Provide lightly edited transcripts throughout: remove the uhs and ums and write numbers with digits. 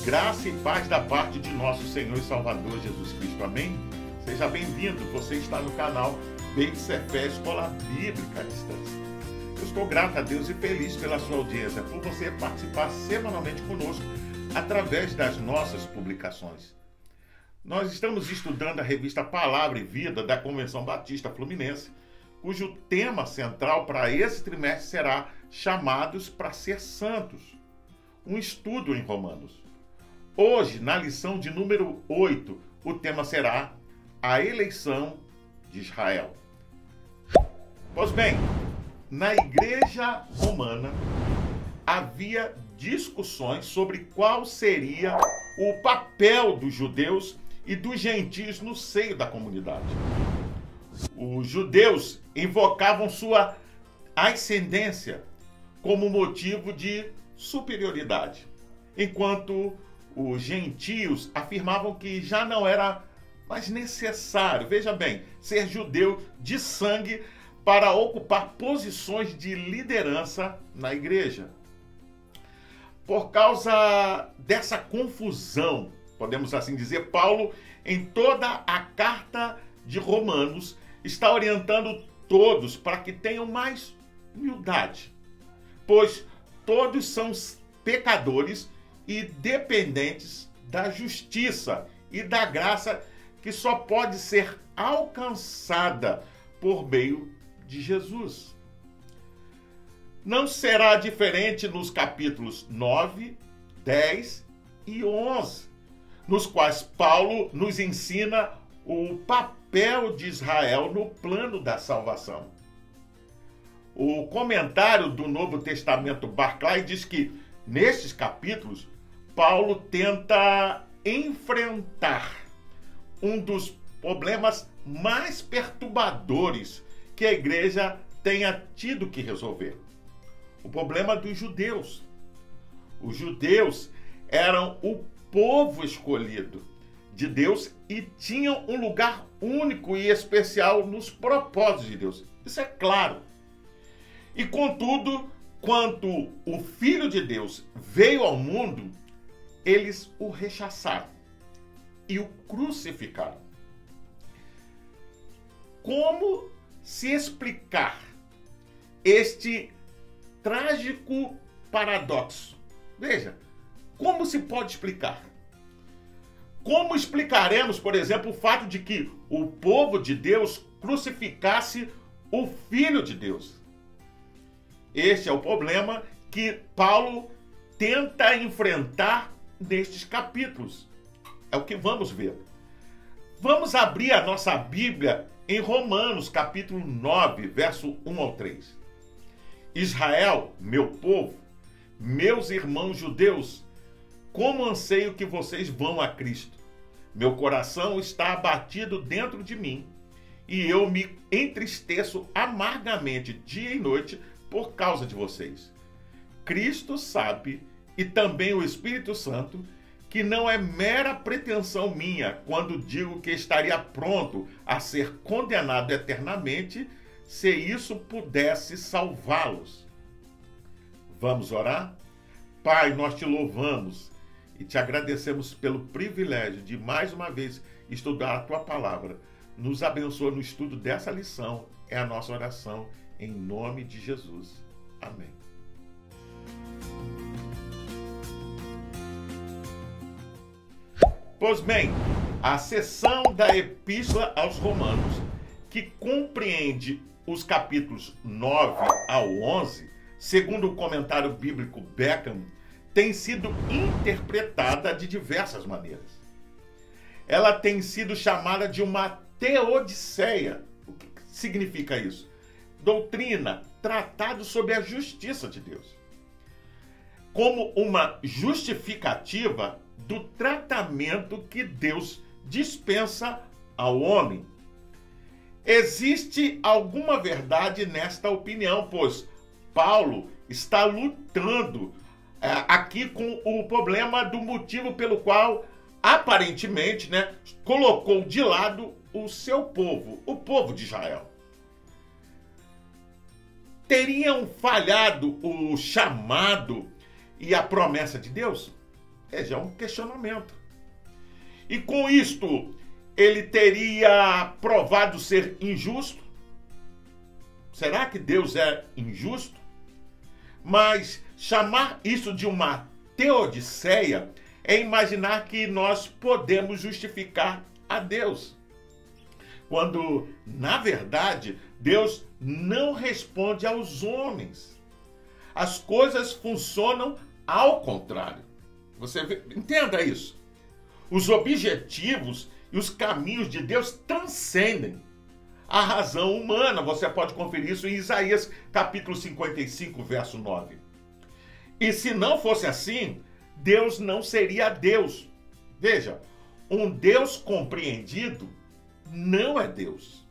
Graça e paz da parte de nosso Senhor e Salvador Jesus Cristo. Amém? Seja bem-vindo. Você está no canal Beit Sefer Escola Bíblica à Distância. Eu estou grato a Deus e feliz pela sua audiência, por você participar semanalmente conosco através das nossas publicações. Nós estamos estudando a revista Palavra e Vida da Convenção Batista Fluminense, cujo tema central para esse trimestre será Chamados para Ser Santos, um estudo em Romanos. Hoje, na lição de número 8, o tema será a eleição de Israel. Pois bem, na igreja romana havia discussões sobre qual seria o papel dos judeus e dos gentios no seio da comunidade. Os judeus invocavam sua ascendência como motivo de superioridade, enquanto os gentios afirmavam que já não era mais necessário, veja bem, ser judeu de sangue para ocupar posições de liderança na igreja. Por causa dessa confusão, podemos assim dizer, Paulo, em toda a carta de Romanos, está orientando todos para que tenham mais humildade, pois todos são pecadores e dependentes da justiça e da graça que só pode ser alcançada por meio de Jesus. Não será diferente nos capítulos 9, 10 e 11, nos quais Paulo nos ensina o papel de Israel no plano da salvação. O comentário do Novo Testamento Barclay diz que, nestes capítulos, Paulo tenta enfrentar um dos problemas mais perturbadores que a igreja tenha tido que resolver. O problema dos judeus. Os judeus eram o povo escolhido de Deus e tinham um lugar único e especial nos propósitos de Deus. Isso é claro. E contudo, quando o Filho de Deus veio ao mundo, eles o rechaçaram e o crucificaram. Como se explicar este trágico paradoxo? Veja, como se pode explicar? Como explicaremos, por exemplo, o fato de que o povo de Deus crucificasse o Filho de Deus? Este é o problema que Paulo tenta enfrentar nestes capítulos. É o que vamos ver. Vamos abrir a nossa Bíblia em Romanos, capítulo 9, verso 1 ao 3. Israel, meu povo, meus irmãos judeus, como anseio que vocês vão a Cristo. Meu coração está abatido dentro de mim, e eu me entristeço amargamente dia e noite por causa de vocês. Cristo sabe, e também o Espírito Santo, que não é mera pretensão minha quando digo que estaria pronto a ser condenado eternamente, se isso pudesse salvá-los. Vamos orar? Pai, nós te louvamos e te agradecemos pelo privilégio de mais uma vez estudar a tua palavra. Nos abençoa no estudo dessa lição, é a nossa oração, em nome de Jesus. Amém. Pois bem, a seção da Epístola aos Romanos, que compreende os capítulos 9 ao 11, segundo o comentário bíblico Beckham, tem sido interpretada de diversas maneiras. Ela tem sido chamada de uma teodiceia. O que significa isso? Doutrina, tratado sobre a justiça de Deus, como uma justificativa do tratamento que Deus dispensa ao homem. Existe alguma verdade nesta opinião, pois Paulo está lutando aqui com o problema do motivo pelo qual, aparentemente, colocou de lado o seu povo, o povo de Israel. Teriam falhado o chamado e a promessa de Deus? Veja, é um questionamento. E com isto, ele teria provado ser injusto? Será que Deus é injusto? Mas chamar isso de uma teodiceia é imaginar que nós podemos justificar a Deus, quando, na verdade, Deus não responde aos homens. As coisas funcionam ao contrário. Entenda isso. Os objetivos e os caminhos de Deus transcendem a razão humana. Você pode conferir isso em Isaías capítulo 55, verso 9. E se não fosse assim, Deus não seria Deus. Veja, um Deus compreendido não é Deus.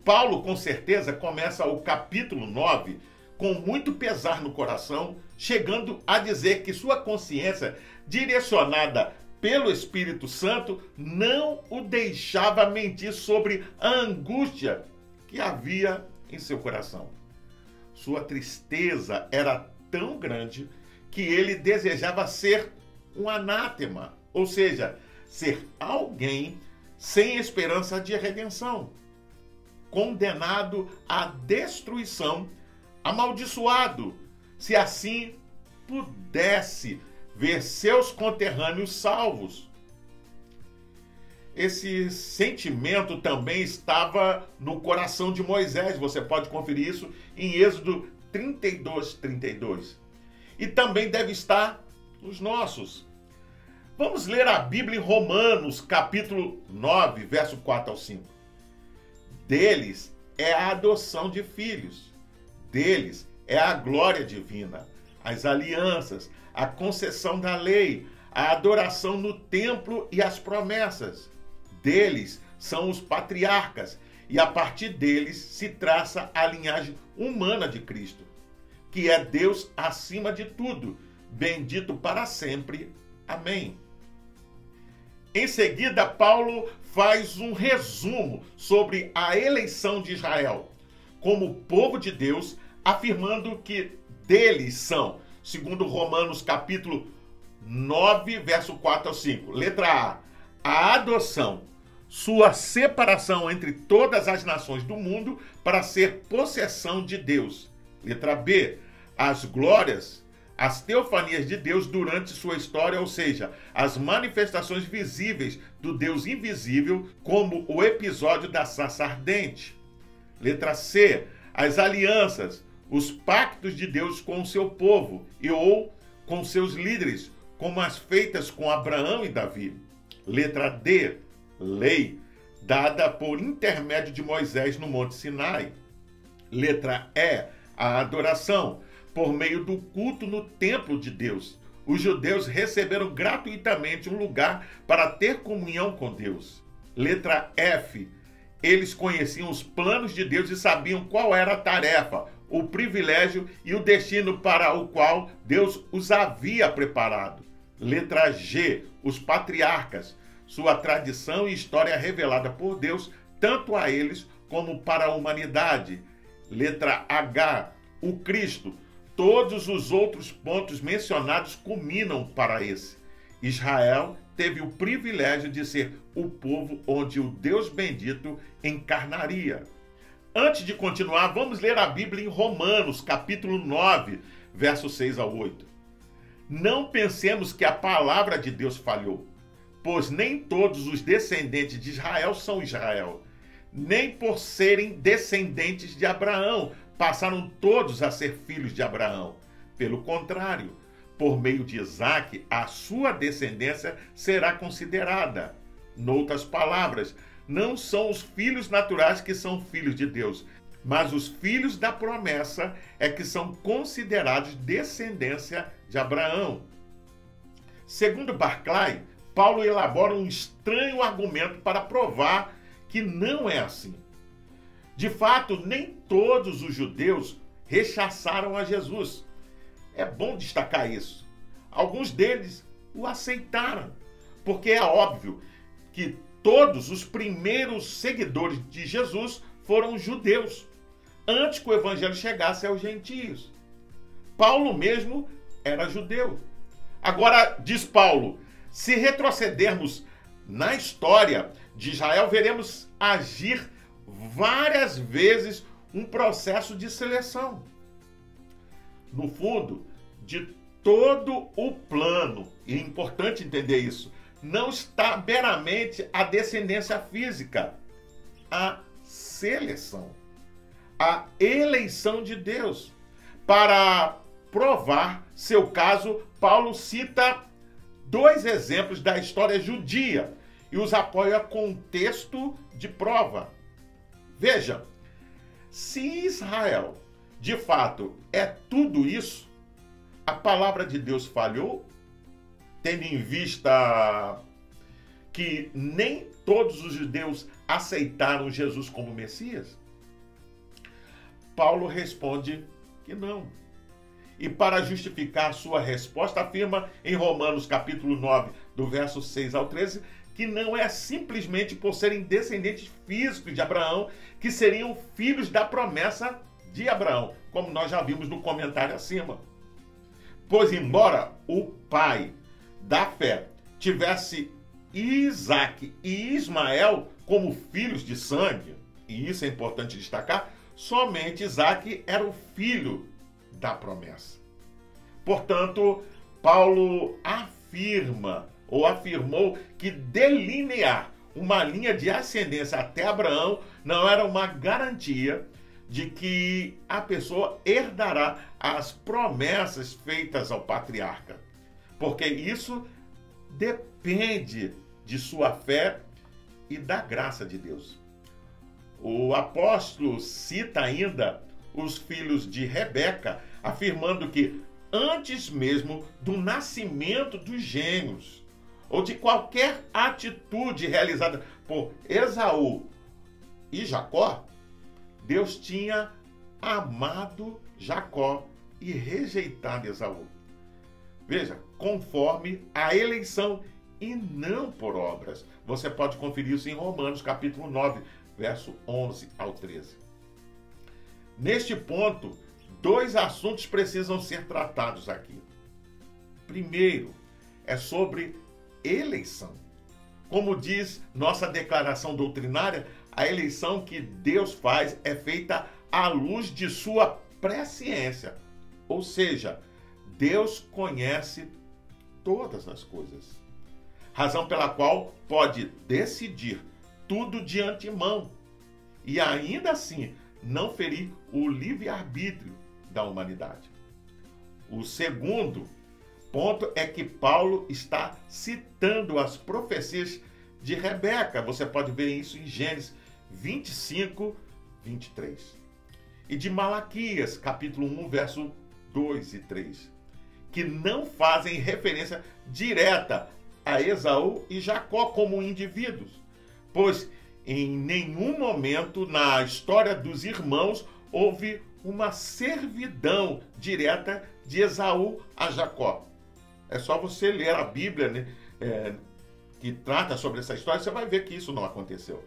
Paulo, com certeza, começa o capítulo 9 com muito pesar no coração, chegando a dizer que sua consciência, direcionada pelo Espírito Santo, não o deixava mentir sobre a angústia que havia em seu coração. Sua tristeza era tão grande que ele desejava ser um anátema, ou seja, ser alguém sem esperança de redenção, condenado à destruição, amaldiçoado, se assim pudesse ver seus conterrâneos salvos. Esse sentimento também estava no coração de Moisés. Você pode conferir isso em Êxodo 32, 32. E também deve estar nos nossos. Vamos ler a Bíblia em Romanos, capítulo 9, verso 4 ao 5. Deles é a adoção de filhos. Deles é a glória divina, as alianças, a concessão da lei, a adoração no templo e as promessas. Deles são os patriarcas, e a partir deles se traça a linhagem humana de Cristo, que é Deus acima de tudo, bendito para sempre. Amém. Em seguida, Paulo faz um resumo sobre a eleição de Israel como povo de Deus, afirmando que deles são, segundo Romanos capítulo 9, verso 4 ao 5. Letra A adoção, sua separação entre todas as nações do mundo para ser possessão de Deus. Letra B, as glórias, as teofanias de Deus durante sua história, ou seja, as manifestações visíveis do Deus invisível, como o episódio da sarça ardente. Letra C, as alianças, os pactos de Deus com o seu povo e ou com seus líderes, como as feitas com Abraão e Davi. Letra D, lei, dada por intermédio de Moisés no Monte Sinai. Letra E, a adoração, por meio do culto no templo de Deus. Os judeus receberam gratuitamente um lugar para ter comunhão com Deus. Letra F, eles conheciam os planos de Deus e sabiam qual era a tarefa, o privilégio e o destino para o qual Deus os havia preparado. Letra G, os patriarcas, sua tradição e história revelada por Deus, tanto a eles como para a humanidade. Letra H, o Cristo. Todos os outros pontos mencionados culminam para esse. Israel teve o privilégio de ser o povo onde o Deus bendito encarnaria. Antes de continuar, vamos ler a Bíblia em Romanos, capítulo 9, versos 6 ao 8. Não pensemos que a palavra de Deus falhou, pois nem todos os descendentes de Israel são Israel, nem por serem descendentes de Abraão passaram todos a ser filhos de Abraão. Pelo contrário, por meio de Isaque, a sua descendência será considerada. Noutras palavras, não são os filhos naturais que são filhos de Deus, mas os filhos da promessa é que são considerados descendência de Abraão. Segundo Barclay, Paulo elabora um estranho argumento para provar que não é assim. De fato, nem todos os judeus rechaçaram a Jesus. É bom destacar isso. Alguns deles o aceitaram, porque é óbvio que todos os primeiros seguidores de Jesus foram judeus. antes que o evangelho chegasse aos gentios. Paulo mesmo era judeu. Agora, diz Paulo, se retrocedermos na história de Israel, veremos agir várias vezes um processo de seleção. No fundo, de todo o plano, e é importante entender isso, não está meramente a descendência física, a seleção, a eleição de Deus. Para provar seu caso, Paulo cita 2 exemplos da história judia e os apoia com texto de prova. Veja, se Israel de fato é tudo isso, a palavra de Deus falhou, tendo em vista que nem todos os judeus aceitaram Jesus como Messias? Paulo responde que não. E para justificar sua resposta, afirma em Romanos capítulo 9, do verso 6 ao 13, que não é simplesmente por serem descendentes físicos de Abraão que seriam filhos da promessa de Abraão, como nós já vimos no comentário acima. Pois embora o pai da fé tivesse Isaque e Ismael como filhos de sangue, e isso é importante destacar, somente Isaque era o filho da promessa. Portanto, Paulo afirmou que delinear uma linha de ascendência até Abraão não era uma garantia de que a pessoa herdará as promessas feitas ao patriarca, porque isso depende de sua fé e da graça de Deus. O apóstolo cita ainda os filhos de Rebeca, afirmando que antes mesmo do nascimento dos gêmeos, ou de qualquer atitude realizada por Esaú e Jacó, Deus tinha amado Jacó e rejeitado Esaú. Veja, conforme a eleição e não por obras. Você pode conferir isso em Romanos capítulo 9, verso 11 ao 13. Neste ponto, 2 assuntos precisam ser tratados aqui. Primeiro, é sobre eleição. Como diz nossa declaração doutrinária, a eleição que Deus faz é feita à luz de sua presciência. Ou seja, Deus conhece todas as coisas. Razão pela qual pode decidir tudo de antemão e ainda assim não ferir o livre-arbítrio da humanidade. O segundo ponto é que Paulo está citando as profecias de Rebeca. Você pode ver isso em Gênesis 25, 23. E de Malaquias, capítulo 1, verso 2 e 3. Que não fazem referência direta a Esaú e Jacó como indivíduos, pois em nenhum momento na história dos irmãos houve uma servidão direta de Esaú a Jacó. É só você ler a Bíblia, né, que trata sobre essa história, você vai ver que isso não aconteceu.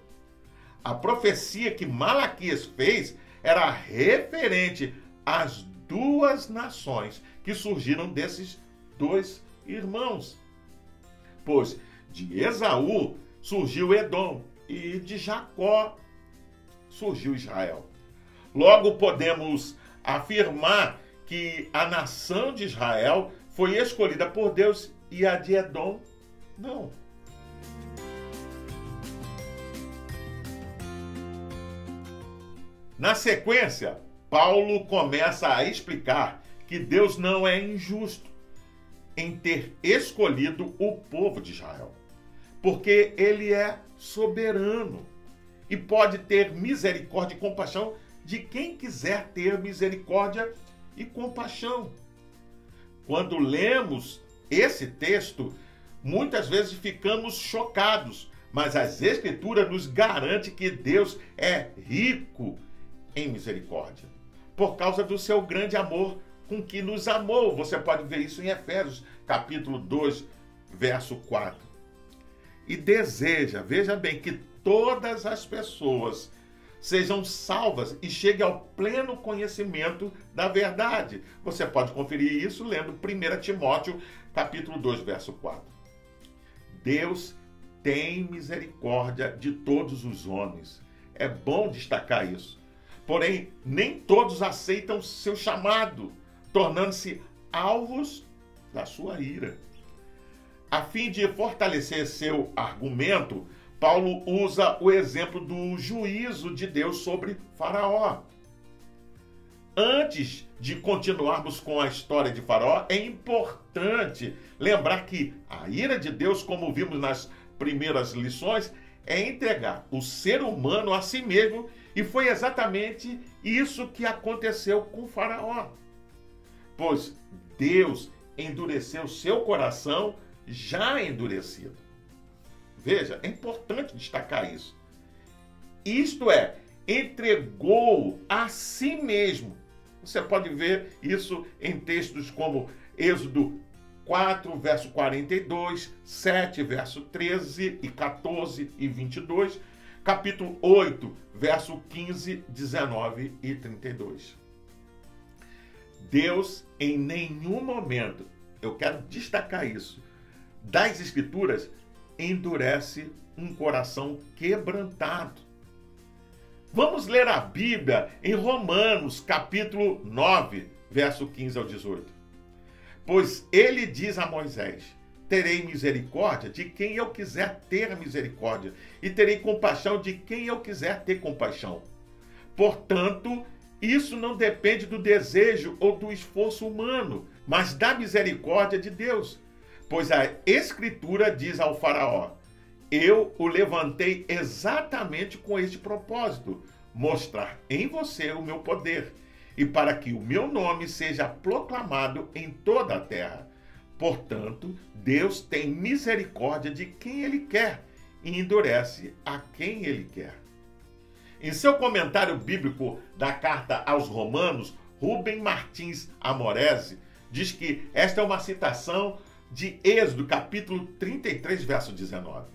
A profecia que Malaquias fez era referente às 2 nações que surgiram desses 2 irmãos. Pois de Esaú surgiu Edom e de Jacó surgiu Israel. Logo podemos afirmar que a nação de Israel foi escolhida por Deus e a de Edom não. Na sequência, Paulo começa a explicar que Deus não é injusto em ter escolhido o povo de Israel, porque ele é soberano e pode ter misericórdia e compaixão de quem quiser ter misericórdia e compaixão. Quando lemos esse texto, muitas vezes ficamos chocados, mas as Escrituras nos garantem que Deus é rico em misericórdia, por causa do seu grande amor com que nos amou. Você pode ver isso em Efésios, capítulo 2, verso 4. E deseja, veja bem, que todas as pessoas sejam salvas e cheguem ao pleno conhecimento da verdade. Você pode conferir isso lendo 1 Timóteo, capítulo 2, verso 4. Deus tem misericórdia de todos os homens. É bom destacar isso. Porém, nem todos aceitam seu chamado, tornando-se alvos da sua ira. A fim de fortalecer seu argumento, Paulo usa o exemplo do juízo de Deus sobre Faraó. Antes de continuarmos com a história de Faraó, é importante lembrar que a ira de Deus, como vimos nas primeiras lições, é entregar o ser humano a si mesmo, e foi exatamente isso que aconteceu com Faraó. Pois Deus endureceu seu coração já endurecido. Veja, é importante destacar isso. Isto é, entregou a si mesmo. Você pode ver isso em textos como Êxodo 4, verso 42, 7, verso 13 e 14 e 22, capítulo 8, verso 15, 19 e 32. Deus, em nenhum momento, eu quero destacar isso, das Escrituras, endurece um coração quebrantado. Vamos ler a Bíblia em Romanos, capítulo 9, verso 15 ao 18. Pois ele diz a Moisés: terei misericórdia de quem eu quiser ter misericórdia, e terei compaixão de quem eu quiser ter compaixão. Portanto, isso não depende do desejo ou do esforço humano, mas da misericórdia de Deus. Pois a Escritura diz ao Faraó: eu o levantei exatamente com este propósito, mostrar em você o meu poder, e para que o meu nome seja proclamado em toda a terra. Portanto, Deus tem misericórdia de quem Ele quer e endurece a quem Ele quer. Em seu comentário bíblico da carta aos Romanos, Rubem Martins Amorese diz que esta é uma citação de Êxodo, capítulo 33, verso 19,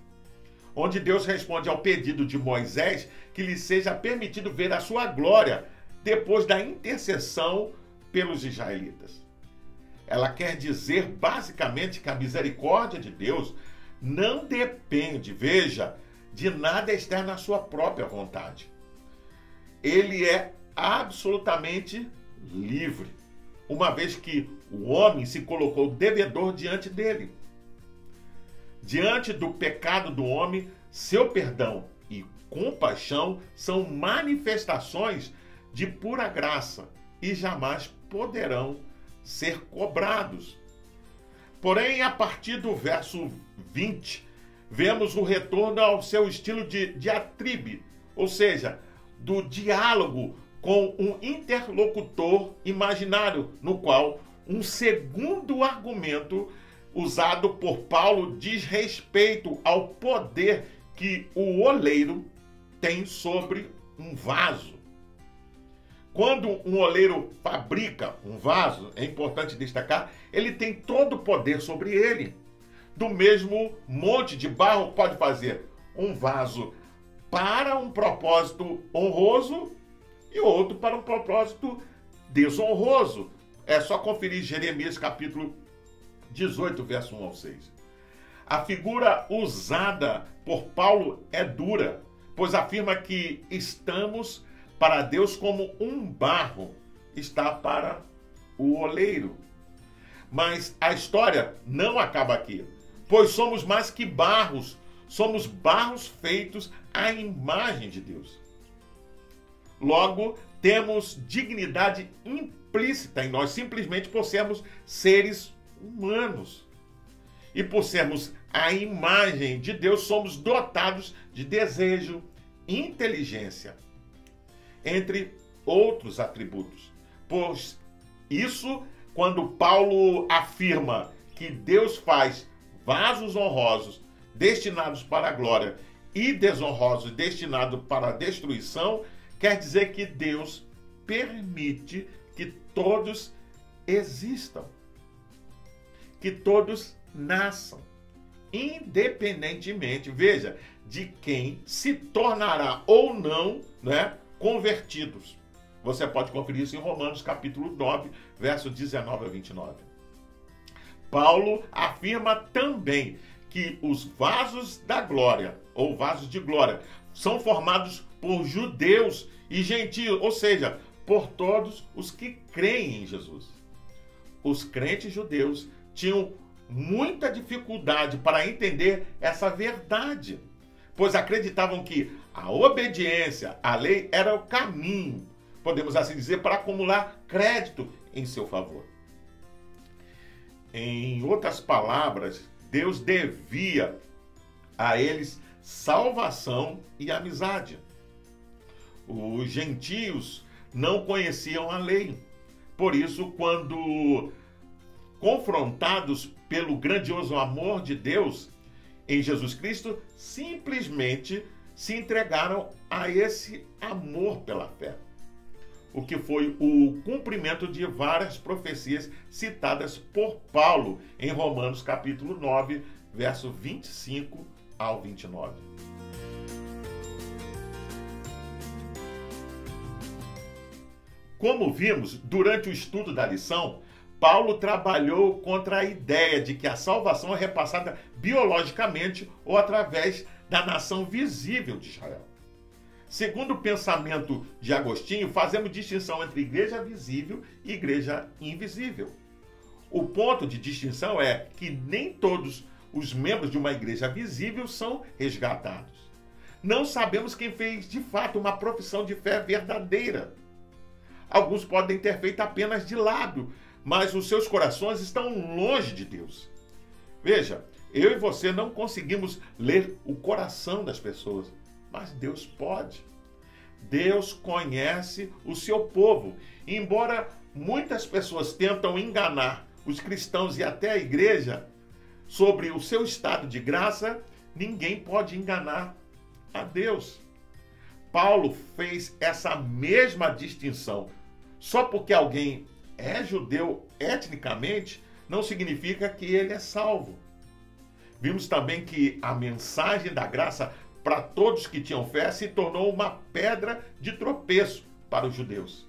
onde Deus responde ao pedido de Moisés que lhe seja permitido ver a sua glória depois da intercessão pelos israelitas. Ela quer dizer basicamente que a misericórdia de Deus não depende, veja, de nada externo à sua própria vontade. Ele é absolutamente livre, uma vez que o homem se colocou devedor diante dele. Diante do pecado do homem, seu perdão e compaixão são manifestações de pura graça e jamais poderão ser cobrados. Porém, a partir do verso 20, vemos o retorno ao seu estilo de diatribe, ou seja, do diálogo com um interlocutor imaginário, no qual um segundo argumento usado por Paulo diz respeito ao poder que o oleiro tem sobre um vaso. Quando um oleiro fabrica um vaso, é importante destacar, ele tem todo o poder sobre ele. Do mesmo monte de barro pode fazer um vaso para um propósito honroso e outro para um propósito desonroso. É só conferir Jeremias capítulo 18, verso 1 ao 6. A figura usada por Paulo é dura, pois afirma que estamos para Deus como um barro está para o oleiro. Mas a história não acaba aqui, pois somos mais que barros, somos barros feitos à imagem de Deus. Logo, temos dignidade implícita em nós, simplesmente por sermos seres humanos. E por sermos a imagem de Deus, somos dotados de desejo, inteligência, entre outros atributos. Pois isso, quando Paulo afirma que Deus faz vasos honrosos destinados para a glória e desonrosos destinados para a destruição, quer dizer que Deus permite que todos existam, que todos nasçam, independentemente, veja, de quem se tornará ou não, né, convertidos. Você pode conferir isso em Romanos capítulo 9, verso 19 a 29. Paulo afirma também que os vasos da glória, ou vasos de glória, são formados por judeus e gentios, ou seja, por todos os que creem em Jesus. Os crentes judeus tinham muita dificuldade para entender essa verdade, pois acreditavam que a obediência à lei era o caminho, podemos assim dizer, para acumular crédito em seu favor. Em outras palavras, Deus devia a eles salvação e amizade. Os gentios não conheciam a lei. Por isso, quando confrontados pelo grandioso amor de Deus em Jesus Cristo, simplesmente se entregaram a esse amor pela fé, o que foi o cumprimento de várias profecias citadas por Paulo em Romanos capítulo 9, verso 25 ao 29. Como vimos durante o estudo da lição, Paulo trabalhou contra a ideia de que a salvação é repassada biologicamente ou através da nação visível de Israel. Segundo o pensamento de Agostinho, fazemos distinção entre igreja visível e igreja invisível. O ponto de distinção é que nem todos os membros de uma igreja visível são resgatados. Não sabemos quem fez de fato uma profissão de fé verdadeira. Alguns podem ter feito apenas de lábio, mas os seus corações estão longe de Deus. Veja, eu e você não conseguimos ler o coração das pessoas, mas Deus pode. Deus conhece o seu povo. Embora muitas pessoas tentam enganar os cristãos e até a igreja sobre o seu estado de graça, ninguém pode enganar a Deus. Paulo fez essa mesma distinção. Só porque alguém é judeu etnicamente, não significa que ele é salvo. Vimos também que a mensagem da graça para todos que tinham fé se tornou uma pedra de tropeço para os judeus,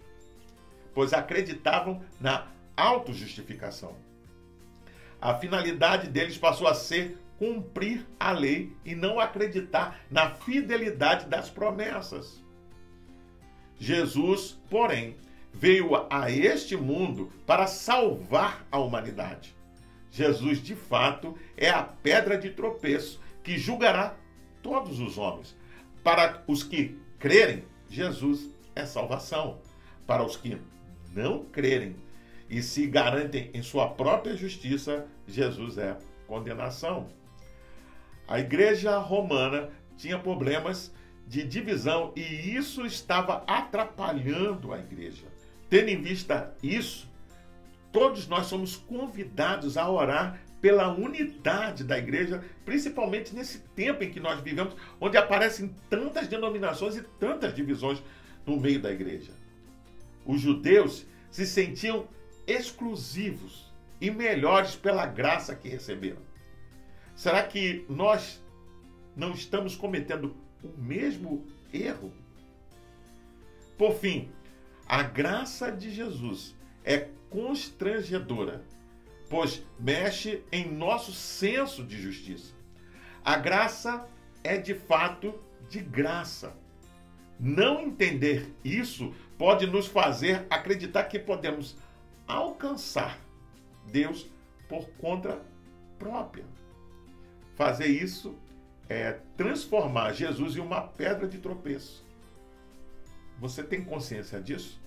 pois acreditavam na autojustificação. A finalidade deles passou a ser cumprir a lei e não acreditar na fidelidade das promessas. Jesus, porém, veio a este mundo para salvar a humanidade. Jesus, de fato, é a pedra de tropeço que julgará todos os homens. Para os que crerem, Jesus é salvação. Para os que não crerem e se garantem em sua própria justiça, Jesus é condenação. A igreja romana tinha problemas de divisão e isso estava atrapalhando a igreja. Tendo em vista isso, todos nós somos convidados a orar pela unidade da igreja, principalmente nesse tempo em que nós vivemos, onde aparecem tantas denominações e tantas divisões no meio da igreja. Os judeus se sentiam exclusivos e melhores pela graça que receberam. Será que nós não estamos cometendo o mesmo erro? Por fim, a graça de Jesus é constrangedora, pois mexe em nosso senso de justiça. A graça é de fato de graça. Não entender isso pode nos fazer acreditar que podemos alcançar Deus por conta própria. Fazer isso é transformar Jesus em uma pedra de tropeço. Você tem consciência disso?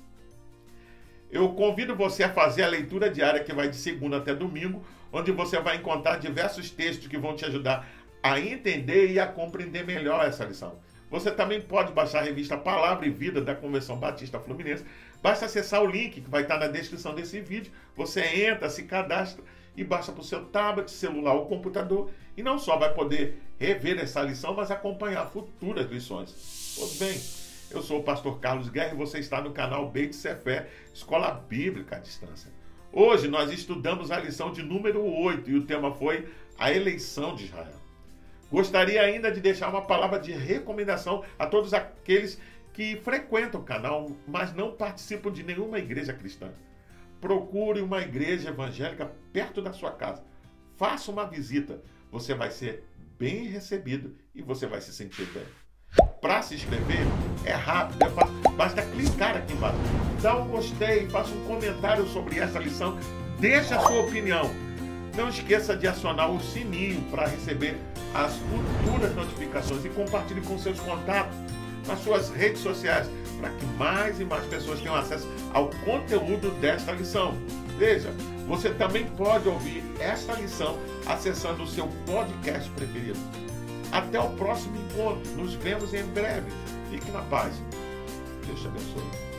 Eu convido você a fazer a leitura diária que vai de segunda até domingo, onde você vai encontrar diversos textos que vão te ajudar a entender e a compreender melhor essa lição. Você também pode baixar a revista Palavra e Vida da Convenção Batista Fluminense. Basta acessar o link que vai estar na descrição desse vídeo. Você entra, se cadastra e baixa para o seu tablet, celular ou computador. E não só vai poder rever essa lição, mas acompanhar futuras lições. Pois bem, eu sou o pastor Carlos Guerra e você está no canal Beit Sefer, Escola Bíblica à Distância. Hoje nós estudamos a lição de número 8 e o tema foi a eleição de Israel. Gostaria ainda de deixar uma palavra de recomendação a todos aqueles que frequentam o canal, mas não participam de nenhuma igreja cristã. Procure uma igreja evangélica perto da sua casa. Faça uma visita. Você vai ser bem recebido e você vai se sentir bem. Para se inscrever, é rápido, basta clicar aqui embaixo. Dá um gostei, faça um comentário sobre essa lição, deixe a sua opinião. Não esqueça de acionar o sininho para receber as futuras notificações e compartilhe com seus contatos nas suas redes sociais, para que mais e mais pessoas tenham acesso ao conteúdo desta lição. Veja, você também pode ouvir esta lição acessando o seu podcast preferido. Até o próximo encontro. Nos vemos em breve. Fique na paz. Deus te abençoe.